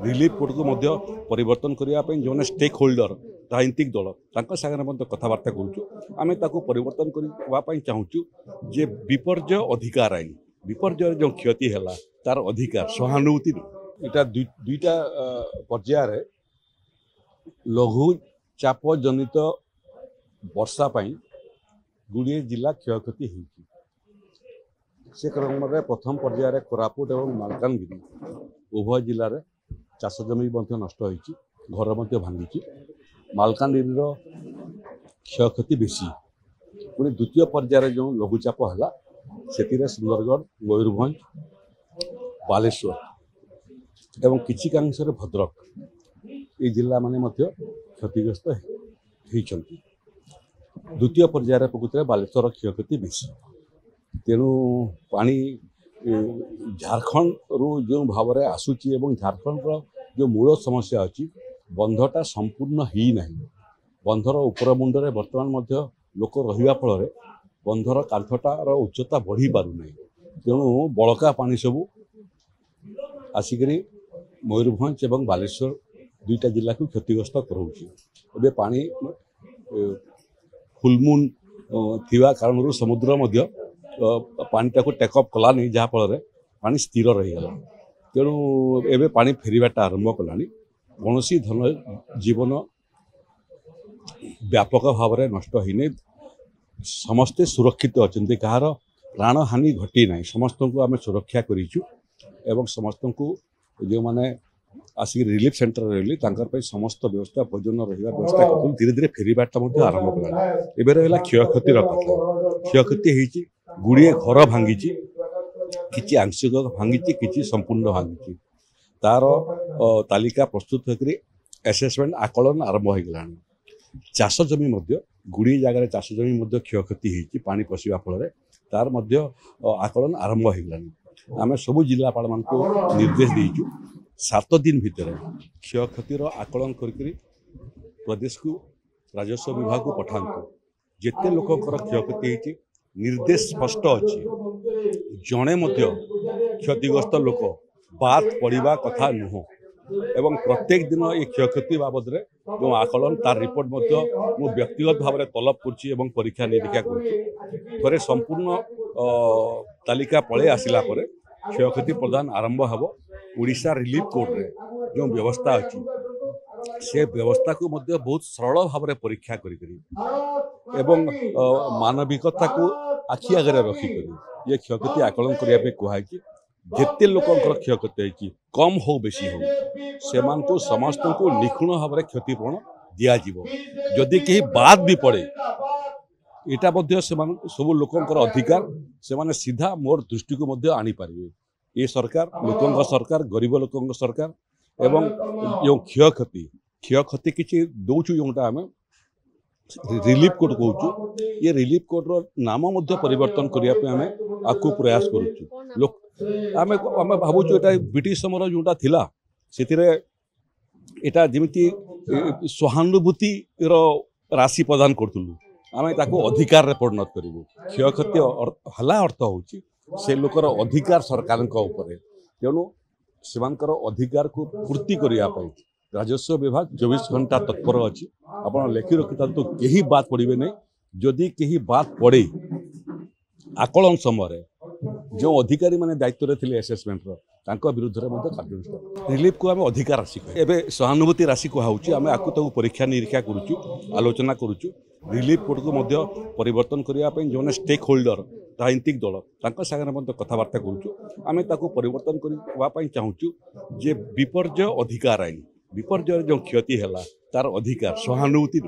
relief code को परिवर्तन करने जो स्टेक होल्डर राजनीतिक दल सागर कथबार्ता करें परिवर्तन करने चाहूँ जे विपर्य अधिकार आईन विपर्य जो क्षति है तार अधिकार सहानुभूति इटा दुईटा पर्यायर लघु चाप जनित वर्षा गुड़िए जिला क्षयक्षति से क्रम में प्रथम पर्यायर कोरापुट और मालकानगिरी उभय जिले में चाष जमी नष्ट होती घर भांगी मालकानगिरी क्षयक्षति बेसी पुणी द्वितीय पर्यायर जो लघुचाप है से सुंदरगढ़ मयूरभंज बालेश्वर एवं किसी कांशरे भद्रक ये जिला माने क्षतिग्रस्त होती द्वितीय पर्यायर प्रकृत में बालेश्वर क्षयक्षति बेसी तेणु पानी झारखंड रू जो भाव में आसूची एवं झारखंड जो मूल समस्या अच्छी बंधटा संपूर्ण ही ना बंधर उपर मुंडे बर्तमान लोक रहा फल बंधर कांथटार उच्चता बढ़ी पारना तेणु बड़का पानी सबू आसिक मयूरभंज एवं बालेश्वर दुईटा जिला को क्षतिग्रस्त कराऊे पानी फुलमुन थिवा कारण समुद्र पानीटा को टेकअप कलानी जहाँफल पानी स्थिर रहीगला तेणु एवं पानी फेरवाटा आरंभ कला कौन धन जीवन व्यापक भाव में नष्ट होने समस्ते सुरक्षित अच्छा कहार प्राण हानि घटी ना समस्त को आम सुरक्षा करूँ समस्त को जो मैंने आसिक रिलीफ सेंटर रही समस्त व्यवस्था भोजन रहा व्यवस्था कर धीरे धीरे फेरवाटा आरंभ कला एवं रहा क्षयक्षतिर कथा क्षयक्षति गुड़िए घर भांगी किसी आंशिक भांगी किसी संपूर्ण भांगी तार तालिका प्रस्तुत होकर एसेसमेंट आकलन आरंभ हो गला चाष जमी गुड़िए जगह चाष जमी क्षयक्षति पानी पशिया फल तार आकलन आरंभ हो गला आम सबू जिलापाल मान निर्देश देचु 7 दिन भितर क्षयक्षतिर आकलन करके प्रदेश को राजस्व विभाग को पठातु जिते लोकंर क्षयक्षति निर्देश स्पष्ट अच्छी जड़े क्षतिग्रस्त लोक बात पड़ा कथा नुह एवं प्रत्येक दिन ये क्षयक्षति बाबद जो आकलन तार रिपोर्ट मु व्यक्तिगत भाव में तलब कर परीक्षा निरीक्षा कर संपूर्ण तालिका पलि आसला क्षयक्षति प्रदान आरंभ हो ओडिशा रिलीफ कोड रे जो व्यवस्था अच्छी से व्यवस्था को बहुत सरल भाव में परीक्षा एवं मानविकता को आखि आगे रखिक ये क्षयक्षति आकलन करने कहुई जिते लोकंर क्षयक्षति कम हो बेसी हो से समस्त को निखुण भाव में क्षतिपूरण दिज्व जदि कहीं बाद भी पड़े यहाँ सब लोकंर अधिकार से सीधा मोर दृष्टि को आनी पारे ये सरकार लोकंर सरकार गरीब लोकंर सरकार एवं जो क्षयक्षति किसी दौचु जोटा आम रिलीफ कोड कहूँ ये रिलीफ कोड नाम परिवर्तन करने आम आपको प्रयास करें भावुँ ये ब्रिटिश समय जोटा थिला से जमी सहानुभूति राशि प्रदान करूँ आम अधिकार परिणत करूँ क्षयक्षति हला अर्थ हो से लोकर अधिकार सरकार तेणु से अधिकार को पूर्ति करने राजस्व विभाग 24 घंटा तत्पर अच्छी आप लिखि रखी तो कहीं बात पड़े नहीं जदि कहीं बात पड़े आकलन समय जो अधिकारी माने दायित्व थे एसेसमेंट विरुद्ध में कार्यानुष्ठान रिलीफ को आम अधिकार राशि एवं सहानुभूति राशि कहुच्छी आम आपको परीक्षा निरीक्षा करुचु आलोचना करुचु रिलीफ कोड को परिवर्तन करने जो स्टेक होल्डर राजनीतिक दल सागर कथबार्ता करुचु आम परिवर्तन करने चाहूँ जे विपर्य अधिकार आईन विपर्य जो क्षति है तार अधिकार सहानुभूति